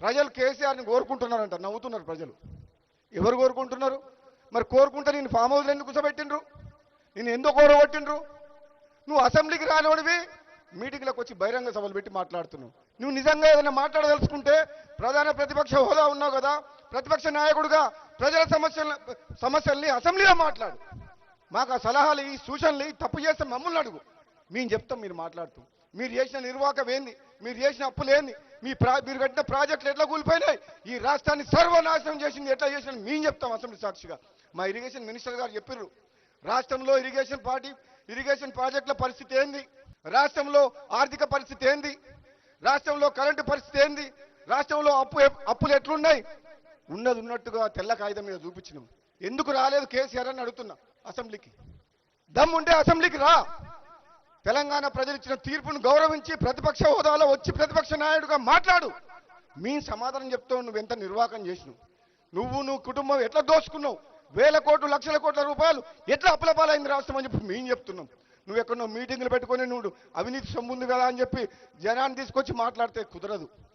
ప్రజలు కేసీఆర్ని కోరుకుంటున్నారంట, నవ్వుతున్నారు ప్రజలు. ఎవరు కోరుకుంటున్నారు? మరి కోరుకుంటే నేను ఫామ్ హౌస్లో ఎందుకు కూర్చోబెట్టిండ్రు? నేను ఎందుకు ఓడగొట్టిండ్రు? నువ్వు అసెంబ్లీకి రానివాడివి మీటింగ్లకు వచ్చి బహిరంగ సభలు పెట్టి మాట్లాడుతున్నావు. నువ్వు నిజంగా ఏదైనా మాట్లాడదలుచుకుంటే ప్రధాన ప్రతిపక్ష హోదా ఉన్నావు కదా, ప్రతిపక్ష నాయకుడిగా ప్రజల సమస్యల్ని అసెంబ్లీలో మాట్లాడు. మాకు ఆ సలహాలు ఈ సూచనలు తప్పు చేస్తే మమ్మల్ని అడుగు, మేము చెప్తాం. మీరు మాట్లాడుతూ మీరు చేసిన నిర్వాహకం ఏంది, మీరు చేసిన అప్పులేంది, మీరు కట్టిన ప్రాజెక్టులు ఎట్లా కూలిపోయినాయి, ఈ రాష్ట్రాన్ని సర్వనాశనం చేసింది ఎట్లా చేసిన మేము చెప్తాం అసెంబ్లీ సాక్షిగా. మా ఇరిగేషన్ మినిస్టర్ గారు చెప్పారు, రాష్ట్రంలో ఇరిగేషన్ ప్రాజెక్టుల పరిస్థితి ఏంది, రాష్ట్రంలో ఆర్థిక పరిస్థితి ఏంది, రాష్ట్రంలో కరెంటు పరిస్థితి ఏంది, రాష్ట్రంలో అప్పులు ఎట్లున్నాయి ఉన్నది ఉన్నట్టుగా తెల్ల కాగితం మీద చూపించినాం. ఎందుకు రాలేదు కేసీఆర్ అని అడుగుతున్నా. అసెంబ్లీకి దమ్ముంటే అసెంబ్లీకి రా. తెలంగాణ ప్రజలు ఇచ్చిన తీర్పును గౌరవించి ప్రతిపక్ష హోదాలో వచ్చి ప్రతిపక్ష నాయకుడిగా మాట్లాడు. మీ సమాధానం చెప్తావు. నువ్వు ఎంత నిర్వాహకం చేసినావు, నువ్వు కుటుంబం ఎట్లా దోచుకున్నావు, వేల కోట్లు లక్షల కోట్ల రూపాయలు ఎట్లా అప్పుల పాలైంది రాష్ట్రం అని చెప్పి మేము చెప్తున్నాం. నువ్వు ఎక్కడో మీటింగ్లు పెట్టుకొని నువ్వు అవినీతి సొమ్ము ఉంది కదా అని చెప్పి జనాన్ని తీసుకొచ్చి మాట్లాడితే కుదరదు.